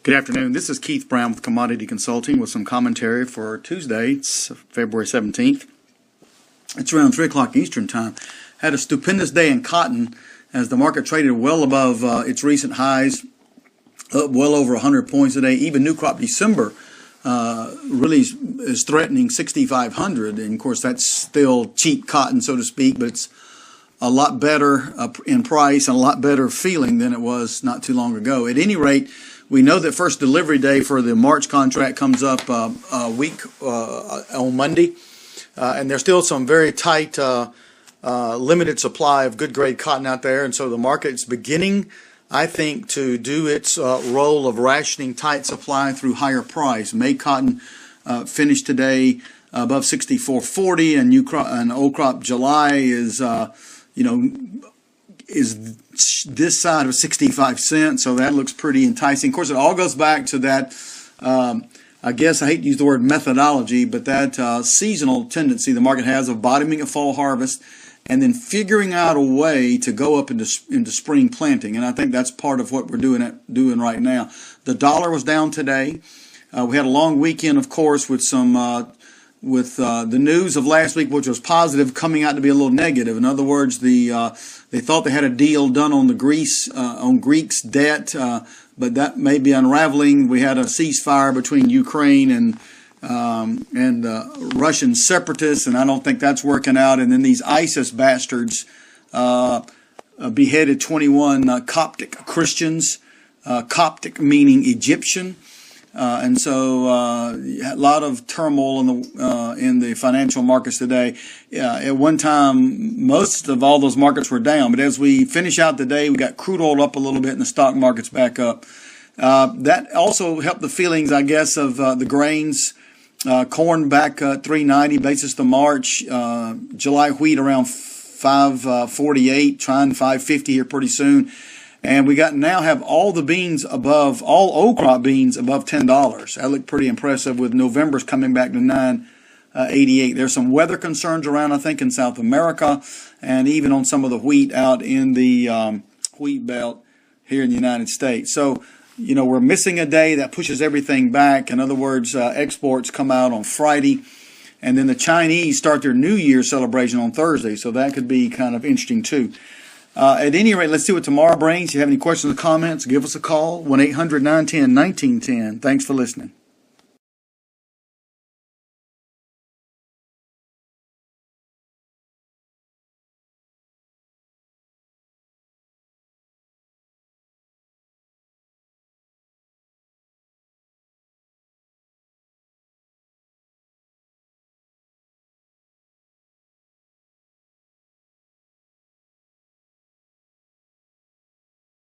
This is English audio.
Good afternoon. This is Keith Brown with Commodity Consulting with some commentary for Tuesday. It's February 17th. It's around 3 o'clock Eastern Time. Had a stupendous day in cotton as the market traded well above its recent highs, up well over 100 points a day. Even new crop December really is threatening 6,500. And, of course, that's still cheap cotton, so to speak, but it's a lot better in price and a lot better feeling than it was not too long ago. At any rate, we know that first delivery day for the March contract comes up a week on Monday, and there's still some very tight, limited supply of good grade cotton out there, and so the market's beginning, I think, to do its role of rationing tight supply through higher price. May cotton finished today above 64.40, and new crop and old crop July is is this side of 65 cents, so that looks pretty enticing. Of course, it all goes back to that, I guess I hate to use the word methodology, but that seasonal tendency the market has of bottoming at fall harvest and then figuring out a way to go up into spring planting. And I think that's part of what we're doing right now. The dollar was down today. We had a long weekend, of course, with some the news of last week, which was positive, coming out to be a little negative. In other words, they thought they had a deal done on the Greeks' debt, but that may be unraveling. We had a ceasefire between Ukraine and Russian separatists, and I don't think that's working out. And then these ISIS bastards beheaded 21 Coptic Christians, Coptic meaning Egyptian. And so a lot of turmoil in the financial markets today. At one time, most of all those markets were down. But as we finish out the day, we got crude oil up a little bit and the stock market's back up. That also helped the feelings, I guess, of the grains. Corn back 390 basis to March. July wheat around 548, trying 550 here pretty soon. And we now have all the beans above, all old crop beans above $10. That looked pretty impressive with November's coming back to 988. There's some weather concerns around, I think, in South America and even on some of the wheat out in the wheat belt here in the United States. So, we're missing a day that pushes everything back. In other words, exports come out on Friday, and then the Chinese start their New Year celebration on Thursday. So that could be kind of interesting, too. At any rate, let's see what tomorrow brings. If you have any questions or comments, give us a call, 1-800-910-1910. Thanks for listening.